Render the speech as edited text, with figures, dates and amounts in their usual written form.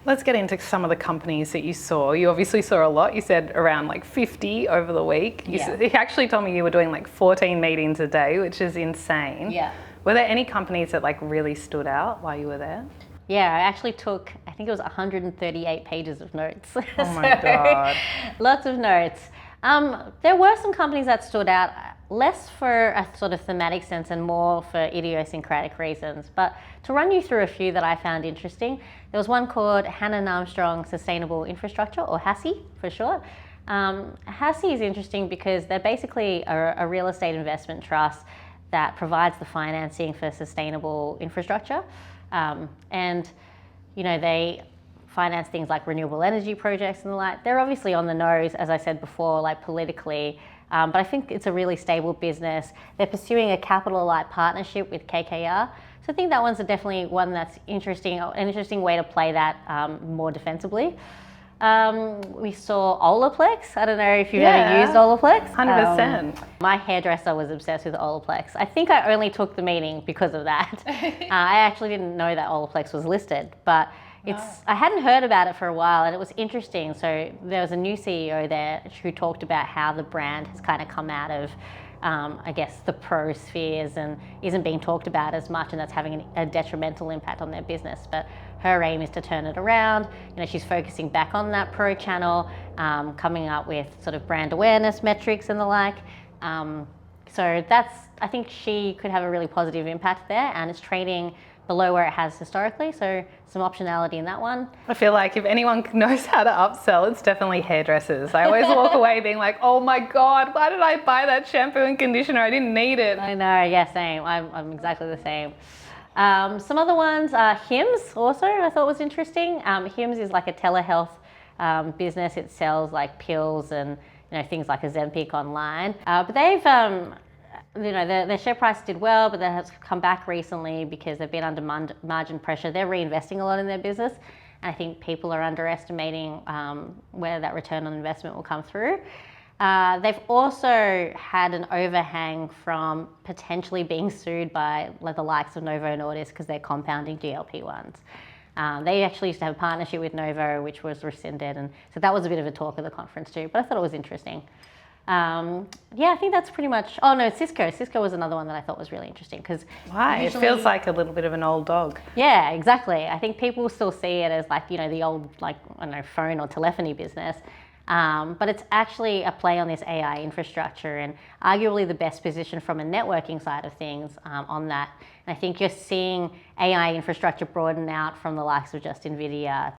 Let's get into some of the companies that you saw. You obviously saw a lot. You said around like 50 over the week. You actually told me you were doing like 14 meetings a day, which is insane. Yeah. Were there any companies that like really stood out while you were there? Yeah, I actually took, I think it was 138 pages of notes. Oh my God. Lots of notes. There were some companies that stood out, less for a sort of thematic sense and more for idiosyncratic reasons. But to run you through a few that I found interesting, there was one called Hannon Armstrong Sustainable Infrastructure, or HASI for short. HASI is interesting because they're basically a real estate investment trust that provides the financing for sustainable infrastructure. And, you know, they finance things like renewable energy projects and the like. They're obviously on the nose, as I said before, like politically, but I think it's a really stable business. They're pursuing a capital-light partnership with KKR. So I think that one's definitely one that's interesting, an interesting way to play that more defensively. We saw OLPX. I don't know if you've ever used OLPX. 100%. My hairdresser was obsessed with OLPX. I think I only took the meeting because of that. I actually didn't know that OLPX was listed, but I hadn't heard about it for a while, and it was interesting. So there was a new CEO there who talked about how the brand has kind of come out of I guess the pro spheres and isn't being talked about as much, and that's having a detrimental impact on their business. But her aim is to turn it around. You know, she's focusing back on that pro channel, coming up with sort of brand awareness metrics and the like. So I think she could have a really positive impact there, and it's trading below where it has historically, so some optionality in that one. I feel like if anyone knows how to upsell, it's definitely hairdressers. I always walk away being like, oh my God, why did I buy that shampoo and conditioner? I didn't need it. I know, yeah, same. I'm exactly the same. Some other ones, HIMS also I thought was interesting. HIMS is like a telehealth business. It sells like pills and things like Ozempic online. But they've their share price did well, but they have come back recently because they've been under margin pressure. They're reinvesting a lot in their business, and I think people are underestimating where that return on investment will come through. They've also had an overhang from potentially being sued by the likes of Novo Nordisk because they're compounding GLP-1s. They actually used to have a partnership with Novo, which was rescinded, and so that was a bit of a talk at the conference too, but I thought it was interesting. I think that's pretty much. Oh no, Cisco. Cisco was another one that I thought was really interesting because it feels like a little bit of an old dog. Yeah, exactly. I think people still see it as the old phone or telephony business, but it's actually a play on this AI infrastructure and arguably the best position from a networking side of things on that. And I think you're seeing AI infrastructure broaden out from the likes of just NVIDIA